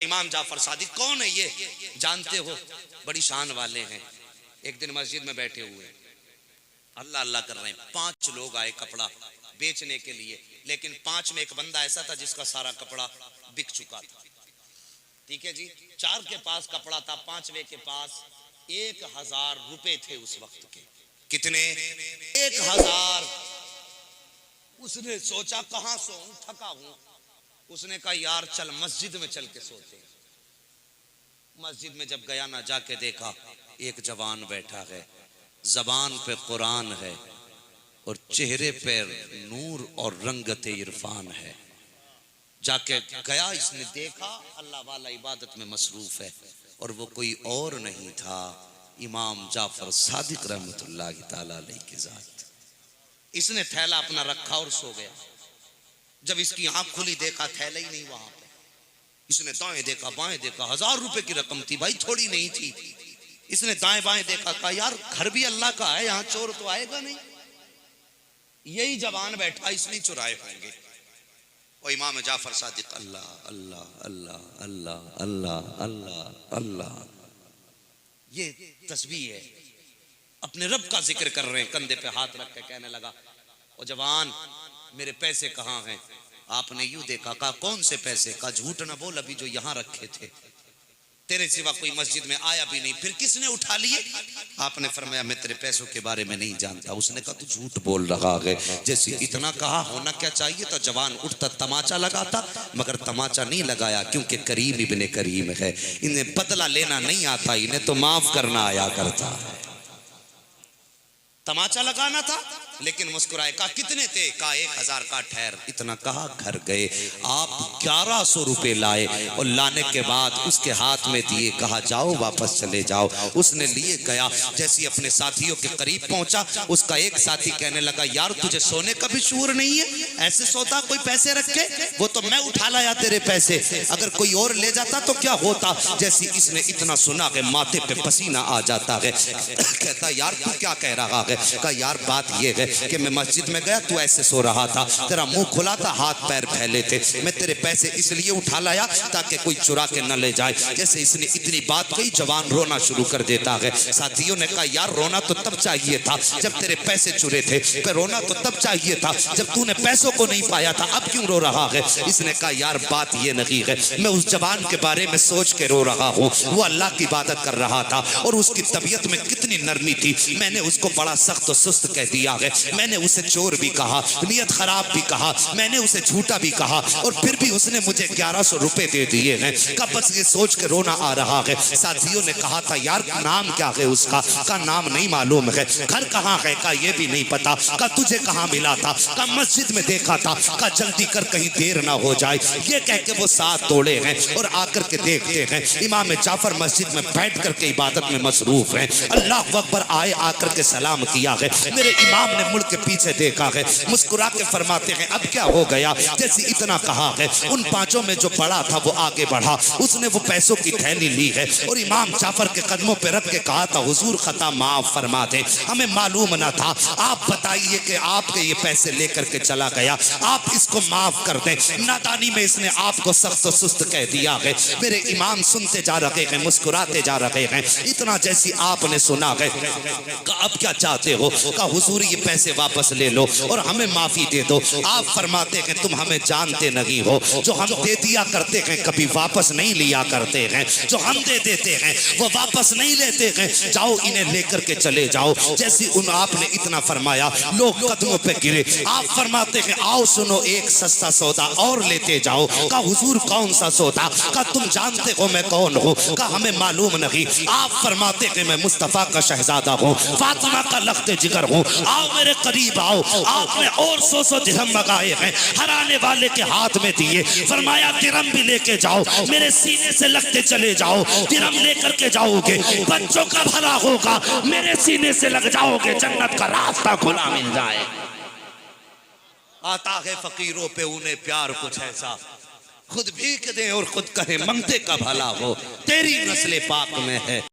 इमाम जाफर सादिक कौन है ये जानते हो? बड़ी शान वाले हैं। एक दिन मस्जिद में बैठे हुए अल्लाह अल्लाह कर रहे हैं, 5 लोग आए कपड़ा बेचने के लिए, लेकिन 5 में एक बंदा ऐसा था जिसका सारा कपड़ा बिक चुका था। ठीक है जी, 4 के पास कपड़ा था, 5वें के पास 1000 रुपए थे उस वक्त के। कितने? 1000। उसने सोचा कहां सोऊं, थका हूं। उसने कहा यार चल मस्जिद में चल के सोते हैं। मस्जिद में जब गया ना, जाके देखा एक जवान बैठा है, जबान पे कुरान है और चेहरे पे नूर और रंगत इरफान है। जाके गया, इसने देखा अल्लाह वाला इबादत में मसरूफ है और वो कोई और नहीं था, इमाम जाफर सादिक रहमतुल्लाह ताला अलैहि की जात। इसने थैला अपना रखा और सो गया। जब इसकी आंख खुली देखा थैला ही नहीं वहां पे। इसने दाएं देखा बाएं देखा, 1000 रुपए की रकम थी भाई, थोड़ी नहीं थी। इसने दाएं बाएं देखा, कहा यार घर भी अल्लाह का है, यहां चोर तो आएगा नहीं। यही जवान बैठा, इसने चुराए होंगे। और इमाम जाफर सादिक अल्लाह अल्लाह अल्लाह अल्लाह अल्लाह अल्लाह अल्लाह, ये तस्बीह है, अपने रब का जिक्र कर रहे हैं। कंधे पे हाथ रख के कहने लगा, ओ जवान मेरे पैसे कहाँ हैं? आपने यूं देखा, कहा कौन से पैसे? कहा झूठ ना बोल, अभी जो यहां रखे थे, तेरे सिवा कोई मस्जिद में आया भी नहीं, फिर किसने उठा लिए? आपने फरमाया मैं तेरे पैसों के बारे में नहीं जानता। उसने कहा तू झूठ बोल रहा है। जैसे इतना कहा, होना क्या चाहिए था, जवान उठता तमाचा लगाता, मगर तमाचा नहीं लगाया, क्योंकि करीम इब्ने करीम है, इन्हें बदला लेना नहीं आता, इन्हें तो माफ करना आया करता है। तमाचा लगाना था लेकिन मुस्कुराए। कहा कितने थे? कहा 1000 का। ठहर, इतना कहा घर गए। आप 1100 रुपए लाए और लाने के बाद उसके हाथ में दिए, कहा जाओ वापस चले जाओ। उसने लिए गया, जैसे अपने साथियों के करीब पहुंचा, उसका एक साथी कहने लगा यार तुझे सोने का भी शूर नहीं है, ऐसे सोता कोई पैसे रखे? वो तो मैं उठा लाया तेरे पैसे, अगर कोई और ले जाता तो क्या होता? जैसे इसने इतना सुना कि माथे पे पसीना आ जाता है। कहता यार तू क्या कह रहा है? कहा यार बात यह है कि मैं मस्जिद में गया, तू ऐसे सो रहा था, तेरा मुंह खुला था, हाथ पैर फैले थे, मैं तेरे पैसे इसलिए उठा लाया ताकि कोई चुरा के न ले जाए। जैसे इसने इतनी बात कही, जवान रोना शुरू कर देता है। साथियों ने कहा यार रोना तो तब चाहिए था जब तेरे पैसे चुरे थे, रोना तो तब चाहिए था जब तूने पैसों को नहीं पाया था, अब क्यों रो रहा है? इसने कहा यार बात ये नहीं है, मैं उस जवान के बारे में सोच के रो रहा हूँ। वो अल्लाह की इबादत कर रहा था और उसकी तबीयत में कितनी नरमी थी। मैंने उसको बड़ा सख्त और सुस्त कह दिया है, मैंने उसे चोर भी कहा, नियत खराब भी कहा, मैंने उसे झूठा भी कहा, और फिर भी उसने मुझे 1100 रुपए दे दिए हैं। कब बस ये सोच के रोना आ रहा है। साथियों ने कहा था यार नाम क्या है उसका? का नाम नहीं मालूम है। घर कहाँ है? का ये भी नहीं पता। का तुझे कहाँ मिला था? का मस्जिद में देखा था। का जल्दी कर कहीं देर ना हो जाए। ये कह के वो साथ दौड़े हैं और आकर के देखते हैं इमाम जाफर मस्जिद में बैठ करके इबादत में मसरूफ है। अल्लाह अकबर आए, आकर के सलाम किया है। मेरे इमाम ने मुड़ के पीछे देखा है, मुस्कुरा के फरमाते हैं अब क्या हो गया? जैसे इतना कहा है, उन 5 में जो बड़ा था वो आगे बढ़ा, उसने वो पैसों की थैली ली है और इमाम जाफर के कदमों पे रख के कहा था हुजूर खता माफ फरमा दे, हमें मालूम ना था, आप बताइए कि आपके ये पैसे लेकर के चला गया, आप इसको माफ कर दें, नादानी में इसने आपको सख्त सुस्त कह दिया है। मेरे इमाम सुनते जा रहे हैं, मुस्कुराते जा रहे हैं। इतना जैसी आपने सुना है, अब क्या चाहते हो? का हुजूर ये पैसे वापस ले लो और हमें माफी दे दो। आप फरमाते हैं तुम हमें जानते नहीं हो, जो हम दे दिया करते हैं कभी वापस नहीं लिया करते हैं, जो हम दे देते हैं वो वापस नहीं लेते हैं, जाओ इन्हें लेकर के चले जाओ। जैसे उन आपने इतना फरमाया, लोग कदमों पे गिरे। आप फरमाते हैं आओ सुनो एक सस्ता सौदा और लेते जाओ। का हुजूर कौन सा सौदा? का तुम जानते हो मैं कौन हूँ? का हमें मालूम नहीं। आप फरमाते हैं मैं मुस्तफा का शहजादा हूँ, फातिमा का लख्त जिगर हूँ, आओ मेरे करीब आओ। आपने और 100 दिरहम मंगाए हैं, हराने वाले के हाथ में दिए, फरमाया दिरहम भी लेके जाओ, मेरे सीने से लगते चले जाओ, दिरहम लेकर के जाओगे, बच्चों का भला होगा, मेरे सीने से लग जाओगे, जन्नत का रास्ता खुला मिल जाए। आता है फकीरों पे उन्हें प्यार कुछ ऐसा, खुद भीख दे और खुद कहे मंगते का भला हो, तेरी नस्ल पाक में है।